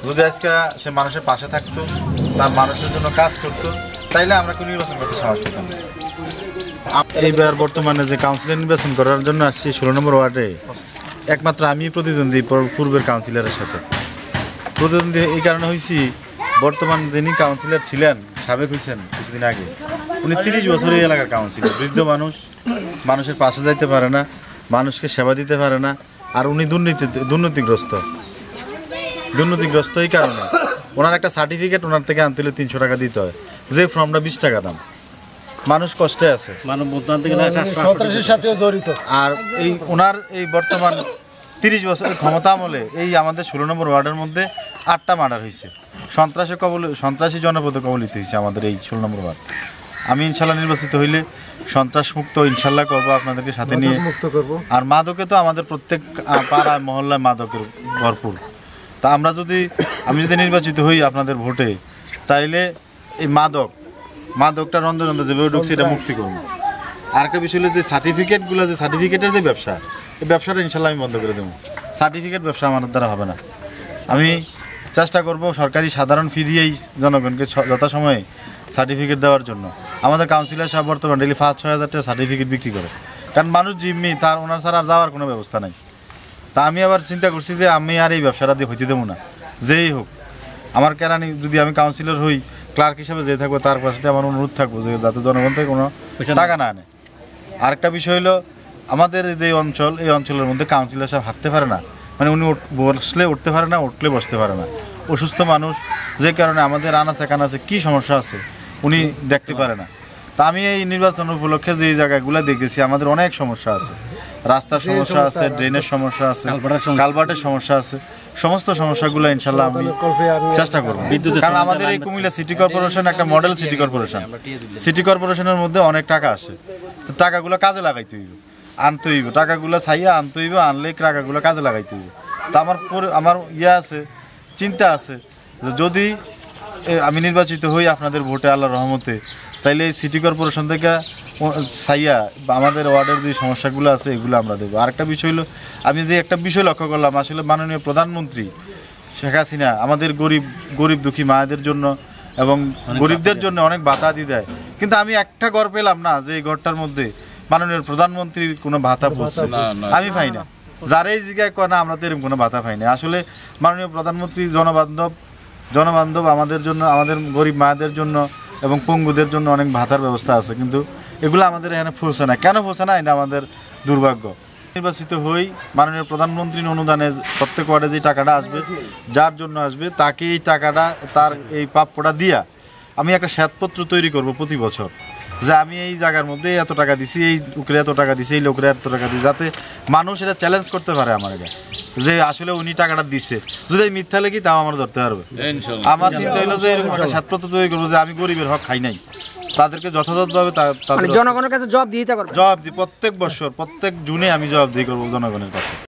যদি আজকে সে মানুষের পাশে থাকতো, তার মানুষের জন্য কাজ করতো, তাইলে আমরা কোনো নির্বাচন করতে সাহস পেতাম না। এইবার বর্তমানে যে কাউন্সিলর নির্বাচন করার জন্য আসছি 16 নম্বর ওয়ার্ডে, একমাত্র আমি প্রতিদ্বন্দ্বী পূর্বের কাউন্সিলরের সাথে। প্রতিদ্বন্দ্বী এই কারণে হয়েছি, বর্তমান যিনি কাউন্সিলর ছিলেন, সাবেক হয়েছেন কিছুদিন আগে, উনি 30 বছরের এলাকার কাউন্সিলর, বৃদ্ধ মানুষ, মানুষের পাশে যাইতে পারে না, মানুষকে সেবা দিতে পারে না, আর উনি দুর্নীতিগ্রস্ত এই কারণে ওনার একটা সার্টিফিকেট ওনার থেকে আনতে হলে 300 টাকা দিতে হয়, যে ফর্মটা 20 টাকা দাম। মানুষ কষ্টে আছে, আর এই ওনার এই বর্তমান 30 বছরের ক্ষমতা আমলে এই আমাদের 16 নম্বর ওয়ার্ডের মধ্যে 8টা মার্ডার হয়েছে, সন্ত্রাসী জনপদে কবলিত হয়েছে আমাদের এই 16 নম্বর ওয়ার্ড। আমি ইনশাল্লাহ নির্বাচিত হইলে সন্ত্রাস মুক্ত ইনশাল্লাহ করবো, আপনাদেরকে সাথে নিয়ে মুক্ত করবো। আর মাদকে তো আমাদের প্রত্যেক পাড়ায় মহল্লায় মাদকের ভরপুর। তা আমি যদি নির্বাচিত হই আপনাদের ভোটে, তাইলে এই মাদকটা রন্ধে যেভাবে ঢুকছে এটা মুক্তি করবো। আর একটা বিষয় হলো যে সার্টিফিকেটের যে ব্যবসা, এই ব্যবসাটা ইনশাল্লাহ আমি বন্ধ করে দেবো। সার্টিফিকেট ব্যবসা আমাদের দ্বারা হবে না। আমি চেষ্টা করব সরকারি সাধারণ ফি দিয়েই জনগণকে যথাসময়ে সার্টিফিকেট দেওয়ার জন্য। আমাদের কাউন্সিলর সাহেব বর্তমানে ডেলি 5-6 হাজার টাকা সার্টিফিকেট বিক্রি করে, কারণ মানুষ জিম্মি, ওনার ছাড়া আর যাওয়ার কোনো ব্যবস্থা নাই। তা আমি আবার চিন্তা করছি যে আমি আর এই ব্যবসাটা দিয়ে হইতে দেবো না। যেই হোক আমার কেরানি, যদি আমি কাউন্সিলর হই, ক্লার্ক হিসেবে যে থাকবো, তার পাশে আমার অনুরোধ থাকবো যে যাতে জনগণ থেকে কোনো টাকা না আনে। আরেকটা বিষয় হলো, আমাদের যে অঞ্চল, এই অঞ্চলের মধ্যে কাউন্সিলর সাহেব হাঁটতে পারে না, মানে উনি বসলে উঠতে পারে না, উঠলে বসতে পারে না, অসুস্থ মানুষ, যে কারণে আমাদের আনাচে কানাচে কী সমস্যা আছে উনি দেখতে পারে না। তা আমি এই নির্বাচন উপলক্ষে যে জায়গাগুলো দেখেছি, আমাদের অনেক সমস্যা আছে, রাস্তার সমস্যা আছে, ড্রেনের সমস্যা আছে, কালভার্টের সমস্যা আছে, সমস্ত সমস্যাগুলো ইনশাল্লাহ আমি চেষ্টা করব। কারণ আমাদের এই কুমিল্লা সিটি কর্পোরেশন একটা মডেল সিটি কর্পোরেশনের মধ্যে অনেক টাকা আসে, তো টাকাগুলো কাজে লাগাইতে হইব, আনতে হইব, টাকাগুলো চাইয়া আনতে হইব, আনলে টাকাগুলো কাজে লাগাইতে হইব। তা আমার আছে, চিন্তা আছে, যদি আমি নির্বাচিত হই আপনাদের ভোটে আল্লাহর রহমতে, তাইলে এই সিটি কর্পোরেশন থেকে চাইয়া আমাদের ওয়ার্ডের যে সমস্যাগুলো আছে এগুলো আমরা দেবো। আরেকটা বিষয় হলো, আমি যে একটা বিষয় লক্ষ্য করলাম, আসলে মাননীয় প্রধানমন্ত্রী শেখ হাসিনা আমাদের গরিব দুঃখী মায়েদের জন্য এবং গরিবদের জন্য অনেক ভাতা দিয়ে দেয়, কিন্তু আমি একটা ঘর পেলাম না যে এই ঘরটার মধ্যে মাননীয় প্রধানমন্ত্রীর কোনো ভাতা পড়ছে, আমি পাই না। যারাই জিজ্ঞাসা করে না, আমরা তো এরকম কোনো ভাতা পাই না। আসলে মাননীয় প্রধানমন্ত্রী জনবান্ধব আমাদের জন্য, আমাদের গরিব মায়েদের জন্য এবং পঙ্গুদের জন্য অনেক ভাতার ব্যবস্থা আছে, কিন্তু এগুলো আমাদের এখানে পৌঁছে না। কেন পৌঁছে না, এটা আমাদের দুর্ভাগ্য। নির্বাচিত হই, মাননীয় প্রধানমন্ত্রীর অনুদানে প্রত্যেক ওয়ার্ডে যে টাকাটা আসবে, যার জন্য আসবে, তাকে এই টাকাটা, তার এই প্রাপ্যটা দিয়া আমি একটা শ্বেতপত্র তৈরি করব প্রতি বছর, যে আমি এই জায়গার মধ্যে এত টাকা দিছি, এই লোকের এত টাকা দিছি, এই লোকের এত টাকা দিছি, যাতে মানুষ এটা চ্যালেঞ্জ করতে পারে আমার আগে যে আসলে উনি টাকাটা দিচ্ছে। যদি এই মিথ্যা লেগি তাও আমরা ধরতে পারবে। আমার চিন্তা হলো যে এরকম একটা শ্বেতপত্র তৈরি করবো যে আমি গরিবের হক খাই নাই, তাদেরকে যথাযথভাবে জনগণের কাছে জবাব দিই প্রত্যেক বছর, প্রত্যেক জুনে আমি জবাবদিহি করবো জনগণের কাছে।